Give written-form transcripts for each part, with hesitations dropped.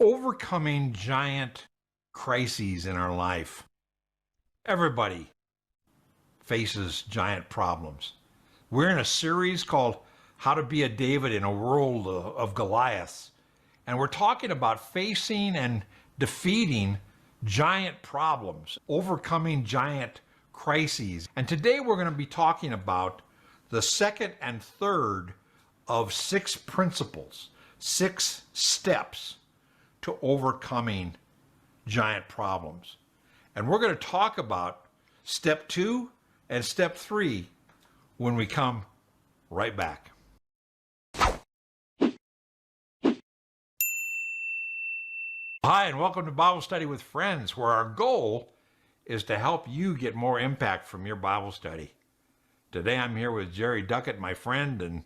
Overcoming giant crises in our life. Everybody faces giant problems. We're in a series called How to Be a David in a World of Goliaths. And we're talking about facing and defeating giant problems, overcoming giant crises. And today we're going to be talking about the second and third of 6 principles, 6 steps to overcoming giant problems. And we're going to talk about step 2 and step 3 when we come right back. Hi, and welcome to Bible Study with Friends, where our goal is to help you get more impact from your Bible study. Today I'm here with Jerry Duckett, my friend, and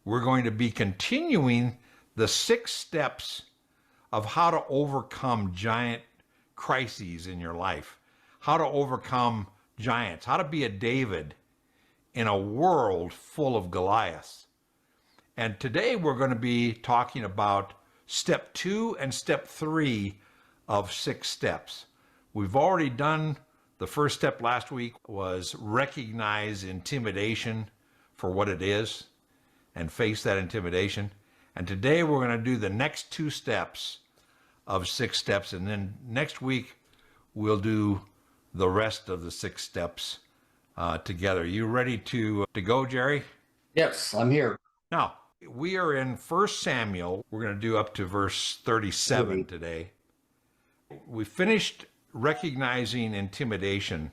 we're going to be continuing the 6 steps of how to overcome giant crises in your life, how to overcome giants, how to be a David in a world full of Goliaths. And today we're going to be talking about step 2 and step 3 of 6 steps. We've already done the first step last week was recognize intimidation for what it is and face that intimidation. And today we're going to do the next 2 steps of 6 steps, and then next week we'll do the rest of the 6 steps together. You ready to go, Jerry? Yes, I'm here. Now, we are in 1 Samuel. We're going to do up to verse 37 today. We finished recognizing intimidation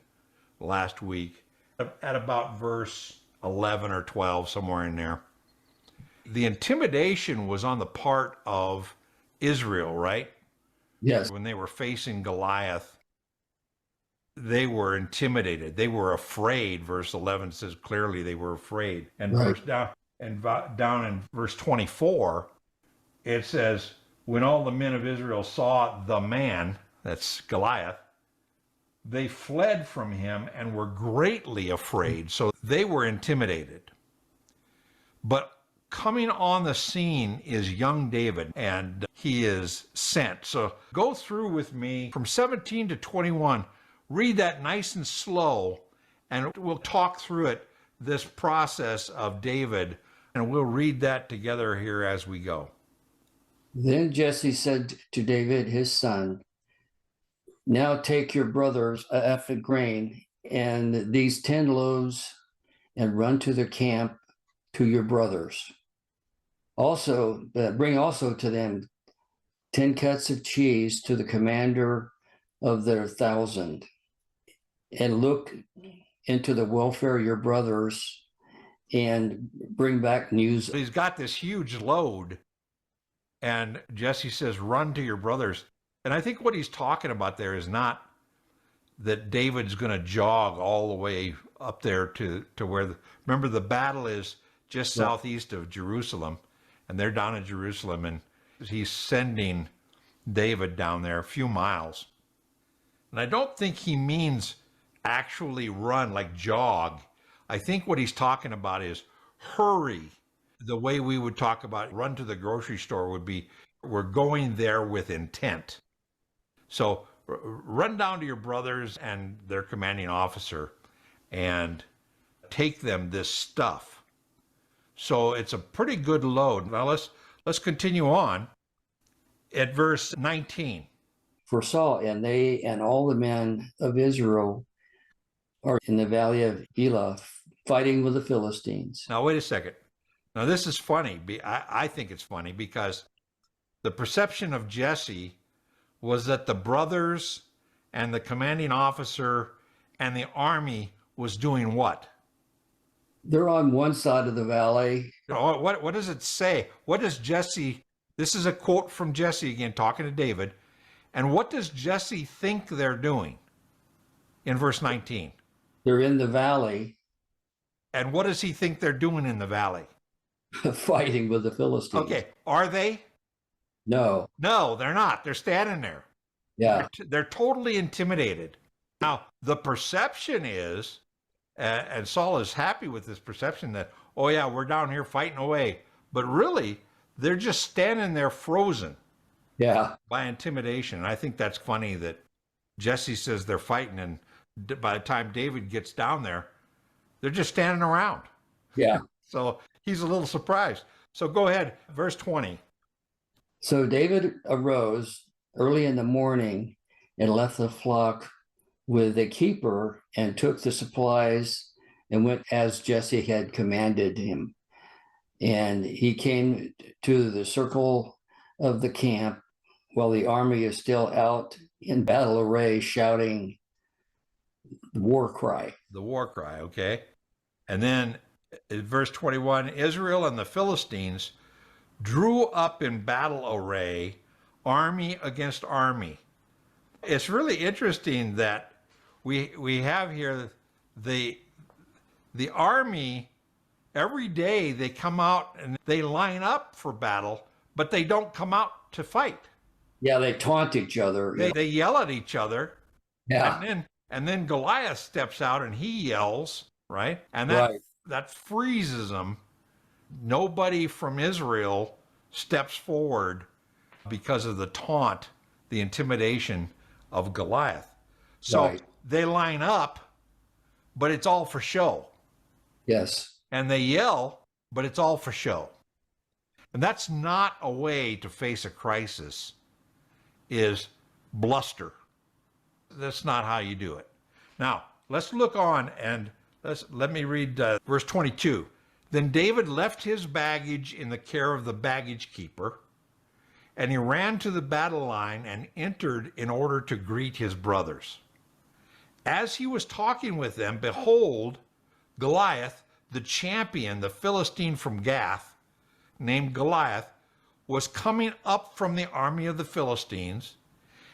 last week at about verse 11 or 12, somewhere in there. The intimidation was on the part of Israel, right? Yes. When they were facing Goliath, they were intimidated. They were afraid. Verse 11 says clearly they were afraid. And Right. down in verse 24, it says, when all the men of Israel saw the man, that's Goliath, they fled from him and were greatly afraid. So they were intimidated. But coming on the scene is young David, and he is sent. So go through with me from 17 to 21. Read that nice and slow, and we'll talk through it, this process of David, and we'll read that together here as we go. Then Jesse said to David, his son, now take your brothers a ephah grain and these 10 loaves and run to the camp to your brothers. Also, bring also to them 10 cuts of cheese to the commander of their 1,000, and look into the welfare of your brothers and bring back news. He's got this huge load, and Jesse says, run to your brothers. And I think what he's talking about there is not that David's going to jog all the way up there to where, remember the battle is just southeast of Jerusalem, and they're down in Jerusalem, and he's sending David down there a few miles. And I don't think he means actually run, like jog. I think what he's talking about is hurry. The way we would talk about run to the grocery store would be we're going there with intent. So run down to your brothers and their commanding officer and take them this stuff. So it's a pretty good load. Now let's continue on at verse 19. For Saul and they and all the men of Israel are in the valley of Elah fighting with the Philistines. Now wait a second. Now this is funny. I think it's funny because the perception of Jesse was that the brothers and the commanding officer and the army was doing what? They're on one side of the valley. What does it say? What does Jesse, this is a quote from Jesse again, talking to David, and what does Jesse think they're doing in verse 19? They're in the valley. And what does he think they're doing in the valley? Fighting with the Philistines. Okay, are they? No. No, they're not. They're standing there. Yeah. They're totally intimidated. Now, the perception is, and Saul is happy with this perception that, oh yeah, we're down here fighting away. But really, they're just standing there frozen. Yeah. by intimidation. And I think that's funny that Jesse says they're fighting, and by the time David gets down there, they're just standing around. Yeah. So he's a little surprised. So go ahead, verse 20. So David arose early in the morning and left the flock with a keeper and took the supplies and went as Jesse had commanded him. And he came to the circle of the camp while the army is still out in battle array shouting the war cry. The war cry, okay? And then in verse 21, Israel and the Philistines drew up in battle array, army against army. It's really interesting that we have here the army. Every day they come out and they line up for battle, but they don't come out to fight. Yeah, they taunt each other. They yell at each other. Yeah. And then Goliath steps out and he yells, right? And Right. that freezes them. Nobody from Israel steps forward because of the taunt, the intimidation of Goliath. So Right. they line up, but it's all for show. Yes. And they yell, but it's all for show. And that's not a way to face a crisis, is bluster. That's not how you do it. Now, let's look on and let me read verse 22. Then David left his baggage in the care of the baggage keeper, and he ran to the battle line and entered in order to greet his brothers. As he was talking with them, behold, Goliath, the champion, the Philistine from Gath, named Goliath, was coming up from the army of the Philistines,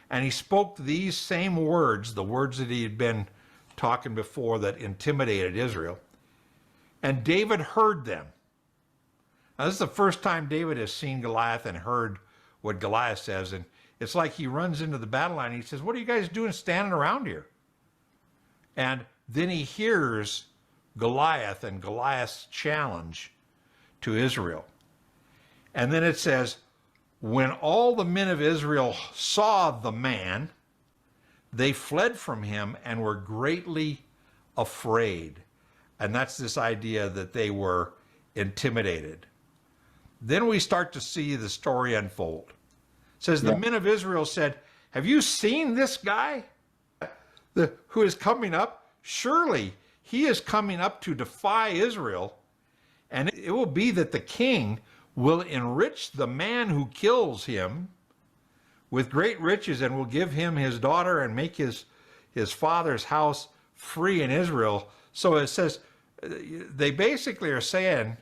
and he spoke these same words, the words that he had been talking before that intimidated Israel. And David heard them. Now, this is the first time David has seen Goliath and heard what Goliath says. And it's like he runs into the battle line and he says, "What are you guys doing standing around here?" And then he hears Goliath and Goliath's challenge to Israel. And then it says, when all the men of Israel saw the man, they fled from him and were greatly afraid. And that's this idea that they were intimidated. Then we start to see the story unfold. It says, the men of Israel said, "Have you seen this guy who is coming up? Surely he is coming up to defy Israel. And it will be that the king will enrich the man who kills him with great riches and will give him his daughter and make his father's house free in Israel." So it says, they basically are saying,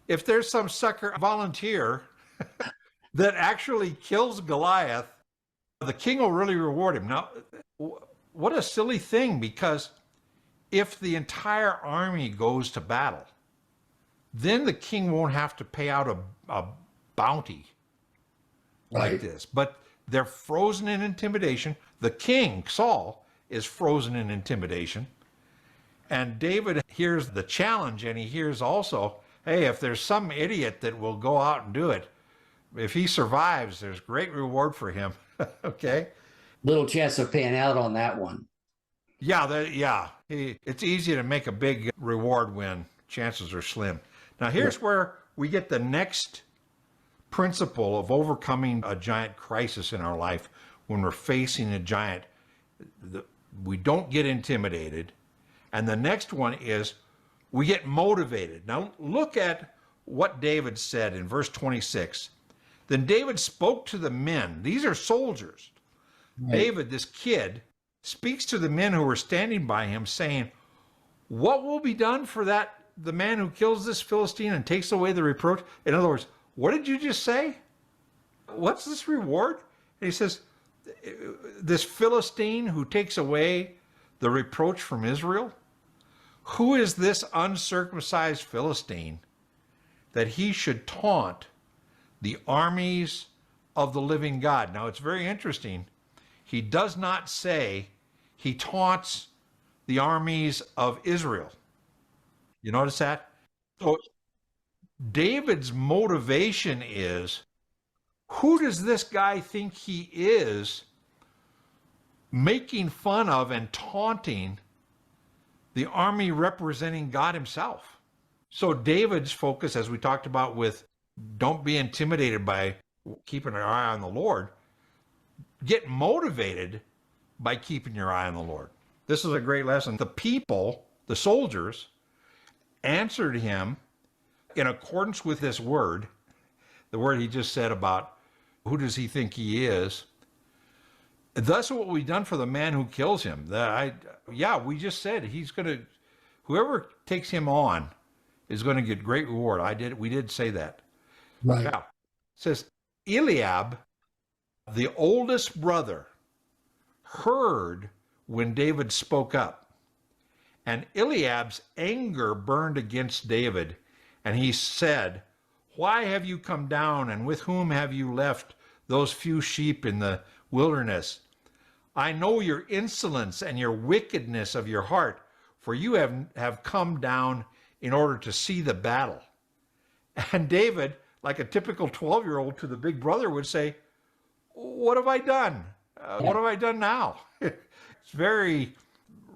if there's some sucker volunteer that actually kills Goliath, the king will really reward him. Now, what a silly thing, because if the entire army goes to battle, then the king won't have to pay out a bounty like this. But they're frozen in intimidation. The king, Saul, is frozen in intimidation. And David hears the challenge, and he hears also, hey, if there's some idiot that will go out and do it, if he survives, there's great reward for him. Okay? Little chance of paying out on that one. Yeah, it's easy to make a big reward when chances are slim. Now, here's where we get the next principle of overcoming a giant crisis in our life. When we're facing a giant, we don't get intimidated. And the next one is we get motivated. Now, look at what David said in verse 26. Then David spoke to the men. These are soldiers. Right. David, this kid, speaks to the men who were standing by him, saying, "What will be done for the man who kills this Philistine and takes away the reproach?" In other words, what did you just say? What's this reward? And he says, this Philistine who takes away the reproach from Israel? Who is this uncircumcised Philistine that he should taunt the armies of the living God? Now, it's very interesting. He does not say he taunts the armies of Israel. You notice that? So David's motivation is, Who does this guy think he is, making fun of and taunting the army representing God himself? So David's focus, as we talked about with don't be intimidated by keeping an eye on the Lord, get motivated by keeping your eye on the Lord. This is a great lesson. The people, the soldiers, answered him in accordance with this word, the word he just said about who does he think he is. Thus what we've done for the man who kills him. We just said whoever takes him on is going to get great reward. We did say that. Right. Now, it says Eliab, the oldest brother, heard when David spoke up. And Eliab's anger burned against David, and he said, "Why have you come down, and with whom have you left those few sheep in the wilderness? I know your insolence and your wickedness of your heart, for you have come down in order to see the battle." And David, like a typical 12-year-old to the big brother, would say, "What have I done? What have I done now?" It's very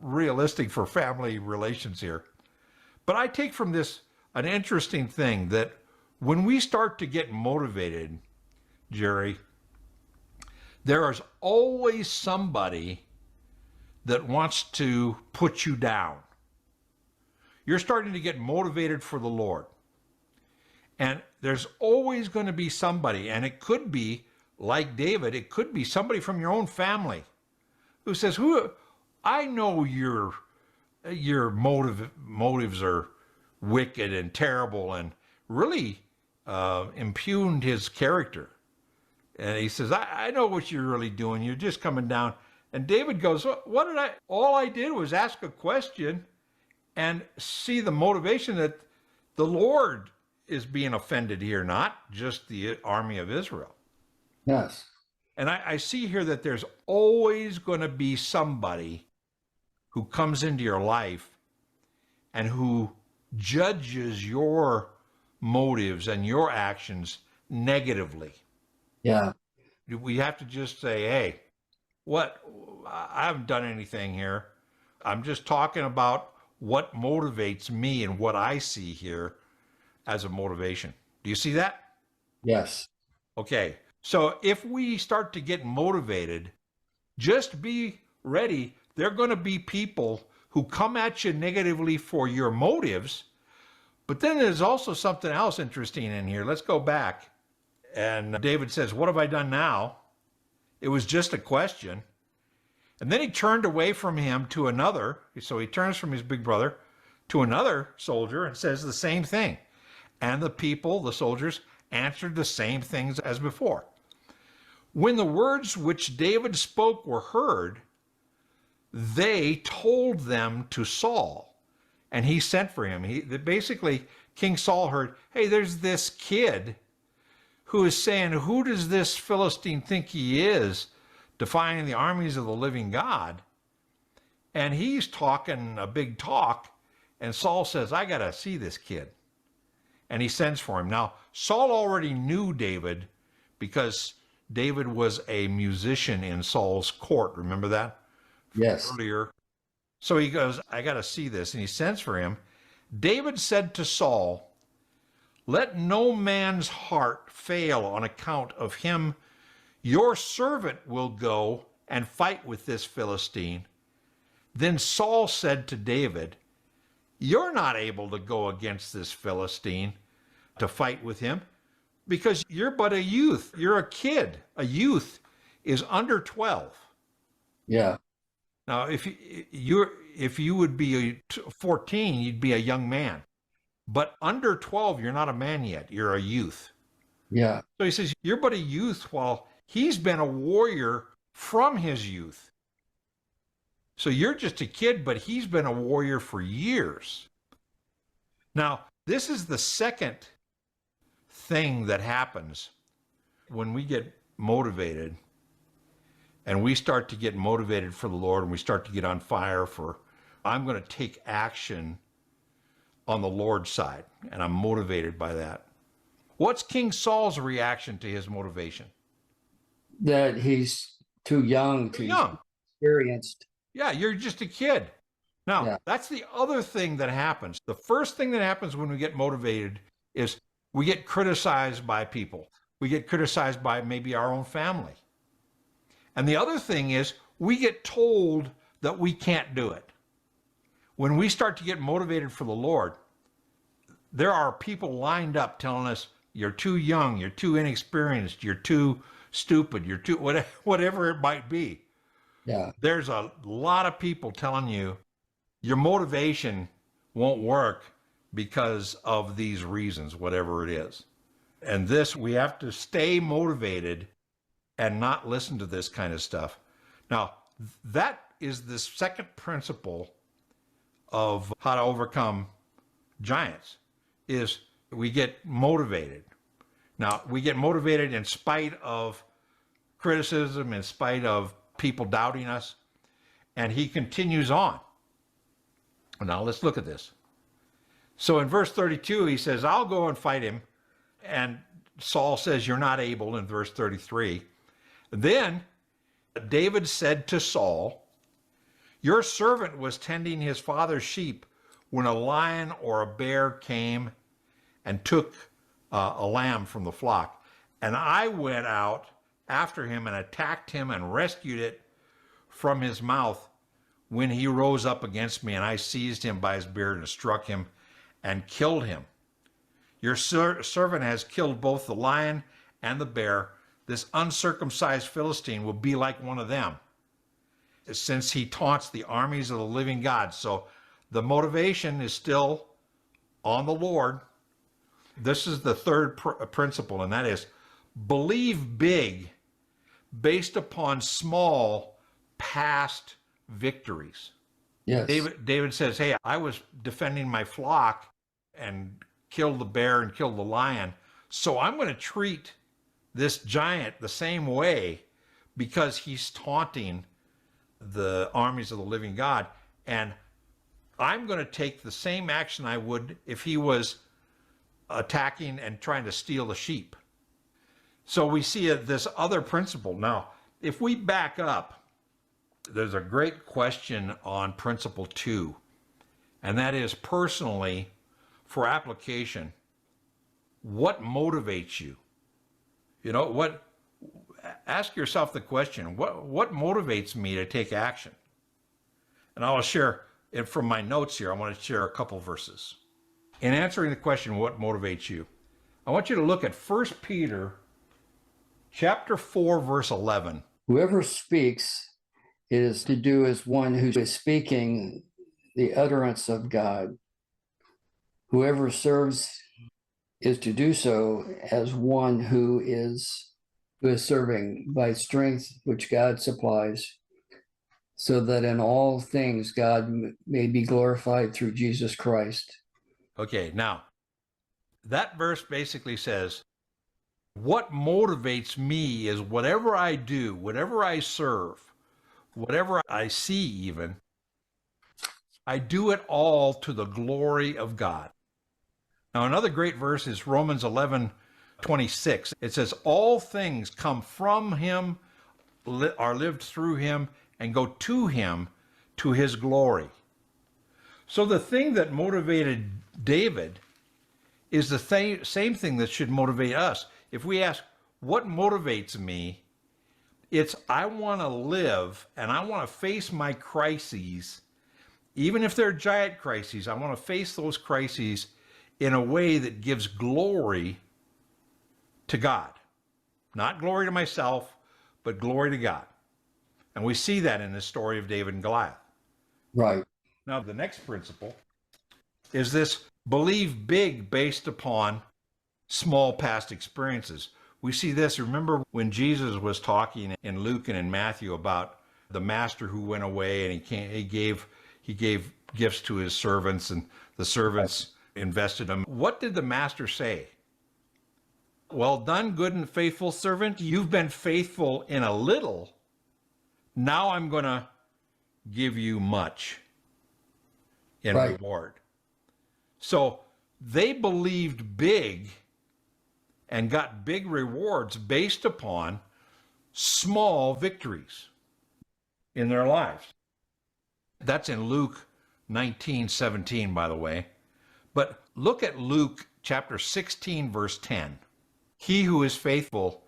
realistic for family relations here. But I take from this an interesting thing, that when we start to get motivated, Jerry, there is always somebody that wants to put you down. You're starting to get motivated for the Lord. And there's always going to be somebody, and it could be, like David, it could be somebody from your own family who says, I know your motives are wicked and terrible, and really impugned his character. And he says, I know what you're really doing. You're just coming down. And David goes, all I did was ask a question and see the motivation that the Lord is being offended here, not just the army of Israel. Yes. And I see here that there's always going to be somebody who comes into your life and who judges your motives and your actions negatively. Yeah. We have to just say, hey, I haven't done anything here. I'm just talking about what motivates me and what I see here as a motivation. Do you see that? Yes. Okay. So if we start to get motivated, just be ready. There are going to be people who come at you negatively for your motives. But then there's also something else interesting in here. Let's go back. And David says, what have I done now? It was just a question. And then he turned away from him to another. So he turns from his big brother to another soldier and says the same thing. And the people, the soldiers, answered the same things as before. When the words which David spoke were heard, they told them to Saul, and he sent for him. Basically, King Saul heard, hey, there's this kid who is saying, who does this Philistine think he is, defying the armies of the living God? And he's talking a big talk, and Saul says, I got to see this kid. And he sends for him. Now, Saul already knew David because David was a musician in Saul's court. Remember that? Yes. Earlier. So he goes, I got to see this. And he sends for him. David said to Saul, let no man's heart fail on account of him. Your servant will go and fight with this Philistine. Then Saul said to David, you're not able to go against this Philistine to fight with him because you're but a youth. You're a kid. A youth is under 12. Yeah. Now, if you would be 14, you'd be a young man. But under 12, you're not a man yet. You're a youth. Yeah. So he says, you're but a youth while he's been a warrior from his youth. So you're just a kid, but he's been a warrior for years. Now, this is the second thing that happens when we get motivated and we start to get motivated for the Lord and we start to get on fire for, I'm going to take action on the Lord's side, and I'm motivated by that. What's King Saul's reaction to his motivation? That he's too young, Too too young. experienced. Yeah, you're just a kid. Now, Yeah. that's the other thing that happens. The first thing that happens when we get motivated is we get criticized by people. We get criticized by maybe our own family. And the other thing is we get told that we can't do it. When we start to get motivated for the Lord, there are people lined up telling us, you're too young, you're too inexperienced, you're too stupid, you're too whatever it might be. Yeah. There's a lot of people telling you your motivation won't work because of these reasons, whatever it is. And this, we have to stay motivated and not listen to this kind of stuff. Now, that is the second principle of how to overcome giants is we get motivated. Now, we get motivated in spite of criticism, in spite of people doubting us. And he continues on. Now, let's look at this. So in verse 32, he says, I'll go and fight him. And Saul says, you're not able in verse 33. Then David said to Saul, your servant was tending his father's sheep when a lion or a bear came and took a lamb from the flock. And I went out after him and attacked him and rescued it from his mouth when he rose up against me, and I seized him by his beard and struck him and killed him. Your servant has killed both the lion and the bear. This uncircumcised Philistine will be like one of them, since he taunts the armies of the living God. So the motivation is still on the Lord. This is the third principle, and that is believe big based upon small past victories. Yes. David says, hey, I was defending my flock and killed the bear and killed the lion, so I'm going to treat this giant the same way because he's taunting the armies of the living God, and I'm going to take the same action I would if he was attacking and trying to steal the sheep. So we see this other principle. Now, if we back up, there's a great question on principle 2, and that is personally, for application, what motivates you? You know, ask yourself the question, what motivates me to take action? And I'll share it from my notes here. I want to share a couple verses. In answering the question, what motivates you? I want you to look at 1 Peter chapter 4, verse 11. Whoever speaks is to do as one who is speaking the utterance of God. Whoever serves is to do so as one who is serving by strength which God supplies, so that in all things God may be glorified through Jesus Christ. Okay, now, that verse basically says, what motivates me is whatever I do, whatever I serve, whatever I see even, I do it all to the glory of God. Now, another great verse is Romans 11:26. It says, all things come from him, are lived through him, and go to him to his glory. So the thing that motivated David is the same thing that should motivate us. If we ask, what motivates me? It's I want to live and I want to face my crises, even if they're giant crises. I want to face those crises in a way that gives glory to God. Not glory to myself, but glory to God. And we see that in the story of David and Goliath. Right. Now, the next principle is this believe big based upon small past experiences. We see this, remember when Jesus was talking in Luke and in Matthew about the master who went away and he gave gifts to his servants and the servants invested them. What did the master say? Well done, good and faithful servant. You've been faithful in a little. Now I'm going to give you much in reward. So they believed big and got big rewards based upon small victories in their lives. That's in Luke 19:17, by the way. But look at Luke chapter 16, verse 10. He who is faithful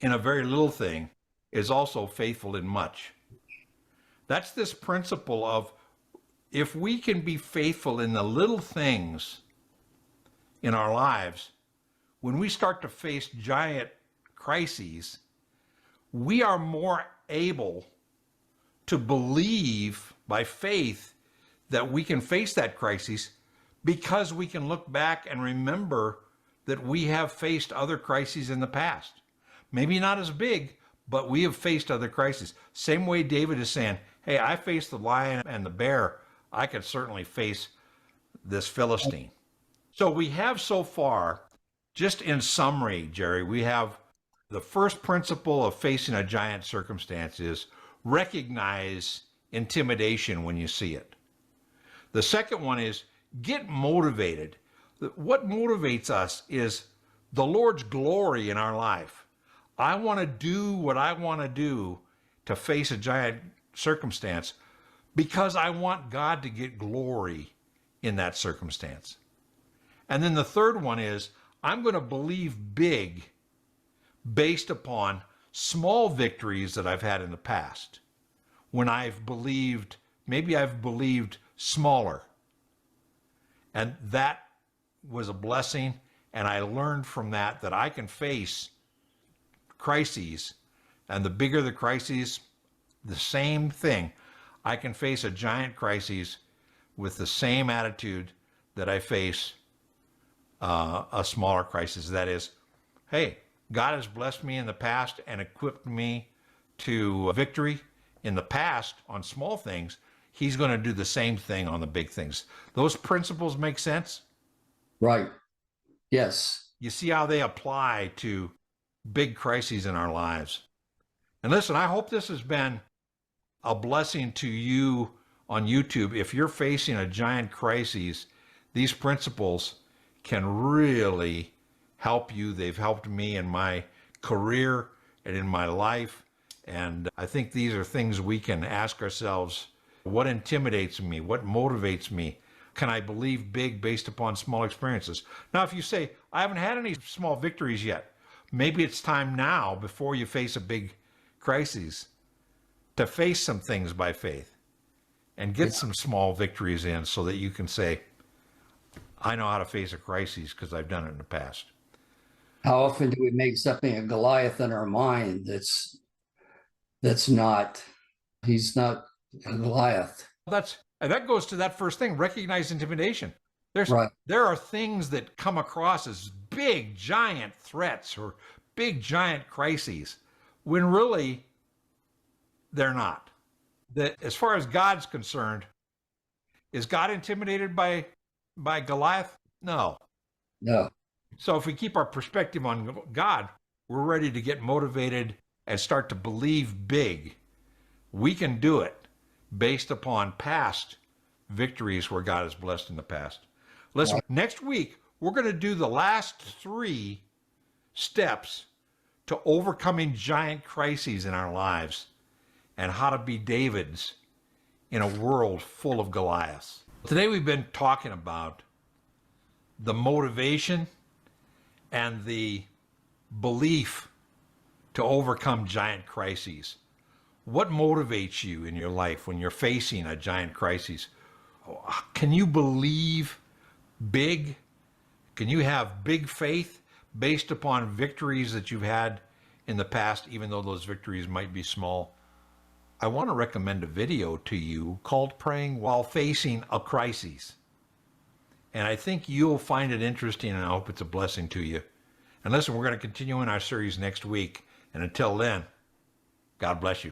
in a very little thing is also faithful in much. That's this principle of if we can be faithful in the little things in our lives, when we start to face giant crises, we are more able to believe by faith that we can face that crisis because we can look back and remember that we have faced other crises in the past. Maybe not as big, but we have faced other crises. Same way David is saying, hey, I faced the lion and the bear. I could certainly face this Philistine. So we have so far, just in summary, Jerry, we have the first principle of facing a giant circumstance is recognize intimidation when you see it. The second one is get motivated. What motivates us is the Lord's glory in our life. I want to do what I want to do to face a giant circumstance because I want God to get glory in that circumstance. And then the third one is I'm going to believe big based upon small victories that I've had in the past. When I've believed, maybe I've believed smaller. And that was a blessing. And I learned from that I can face crises. And the bigger the crises, the same thing. I can face a giant crisis with the same attitude that I face a smaller crisis. That is, hey, God has blessed me in the past and equipped me to victory in the past on small things. He's going to do the same thing on the big things. Those principles make sense? Right. Yes. You see how they apply to big crises in our lives. And listen, I hope this has been a blessing to you on YouTube. If you're facing a giant crisis, these principles can really help you. They've helped me in my career and in my life. And I think these are things we can ask ourselves, what intimidates me? What motivates me? Can I believe big based upon small experiences? Now, if you say, I haven't had any small victories yet, maybe it's time now, before you face a big crisis, to face some things by faith and get some small victories in so that you can say, I know how to face a crisis because I've done it in the past. How often do we make something a Goliath in our mind that's not, he's not a Goliath. And that goes to that first thing, recognize intimidation. Right. There are things that come across as big, giant threats or big, giant crises when really they're not. That as far as God's concerned, is God intimidated by Goliath? No. No. So if we keep our perspective on God, we're ready to get motivated and start to believe big. We can do it based upon past victories where God has blessed in the past. Listen, next week, we're going to do the last 3 steps to overcoming giant crises in our lives and how to be Davids in a world full of Goliaths. Today we've been talking about the motivation and the belief to overcome giant crises. What motivates you in your life when you're facing a giant crisis? Can you believe big? Can you have big faith based upon victories that you've had in the past, even though those victories might be small? I want to recommend a video to you called Praying While Facing a Crisis. And I think you'll find it interesting, and I hope it's a blessing to you. And listen, we're going to continue in our series next week. And until then, God bless you.